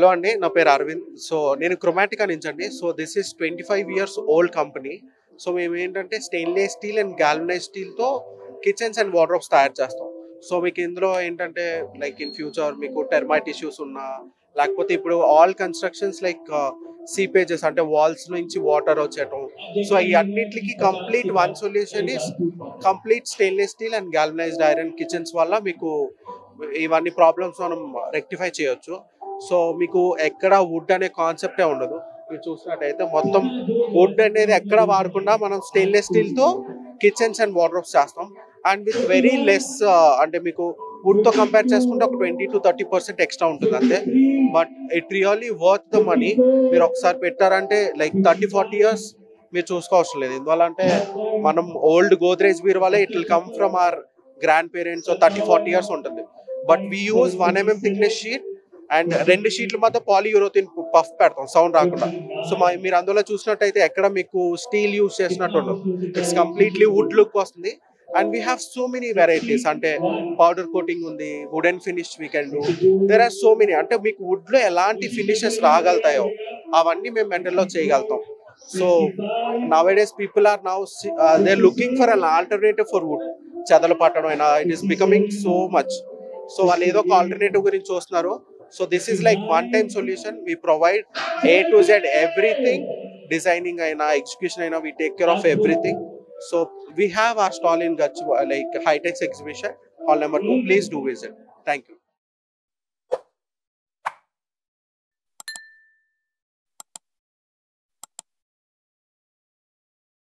Hello అండి, నా పేరు అరవింద్. సో నేను క్రోమాటికా నుంచి అండి. So this is 25 years old company. So మేము ఏంటంటే స్టెయిన్లెస్ స్టీల్ అండ్ గాల్వనైజ్ స్టీల్తో కిచెన్స్ అండ్ వార్డ్రోబ్స్ తయారు చేస్తాం. సో మీకు ఇందులో ఏంటంటే లైక్ ఇన్ ఫ్యూచర్ మీకు టెర్మైట్ ఇష్యూస్ ఉన్నా, లేకపోతే ఇప్పుడు ఆల్ కన్స్ట్రక్షన్స్ లైక్ సీపేజెస్ అంటే వాల్స్ నుంచి వాటర్ వచ్చేయటం, సో ఈ అన్నిటికి complete one solution is complete stainless steel and galvanised iron kitchens వల్ల మీకు ఇవన్నీ ప్రాబ్లమ్స్ మనం రెక్టిఫై చేయొచ్చు. సో మీకు ఎక్కడ వుడ్ అనే కాన్సెప్టే ఉండదు. మీరు చూసినట్టయితే మొత్తం వుడ్ అనేది ఎక్కడ వాడకుండా మనం స్టెయిన్లెస్ స్టీల్తో కిచెన్స్ అండ్ వార్డ్రోబ్స్ చేస్తాం. అండ్ విత్ వెరీ లెస్ అంటే మీకు వుడ్తో కంపేర్ చేసుకుంటే ఒక 20 to 30% ఎక్స్ట్రా ఉంటుంది అంతే. But it really worth the money. మీరు ఒకసారి పెట్టారంటే లైక్ 30-40 years మీరు చూసుకోవడం లేదు. ఎందువల్ల అంటే మనం ఓల్డ్ గోద్రేజ్ బీరువాలే it will come from our grandparents 30-40 years ఉంటుంది. But we use 1 mm thickness sheet and 2 షీట్ల మధ్య పాలీయూరోథిన్ పఫ్ పెడతాం సౌండ్ రాకుండా. సో మీరు అందులో చూసినట్టయితే ఎక్కడ మీకు స్టీల్ యూజ్ చేసినట్టు ఉండదు. ఇట్స్ కంప్లీట్లీ వుడ్ లుక్ వస్తుంది. And we have so many varieties, అంటే పౌడర్ కోటింగ్ ఉంది, wooden finish we can do. There are so many, అంటే మీకు వుడ్లో ఎలాంటి ఫినిషెస్ రాగలుగుతాయో అవన్నీ మేము మెంటల్లో చేయగలుగుతాం. So nowadays people are now they are looking for an alternative for wood. చెదలు పట్టడం అయినా it is becoming so much. సో వాళ్ళు ఏదో ఒక ఆల్టర్నేటివ్ గురించి చూస్తున్నారు. So this is like one-time solution. We provide A to Z everything. Designing aina, execution aina, we take care of everything. So we have our stall in Gachibowli, like High Tech Exhibition, hall number 2. Please do visit. Thank you.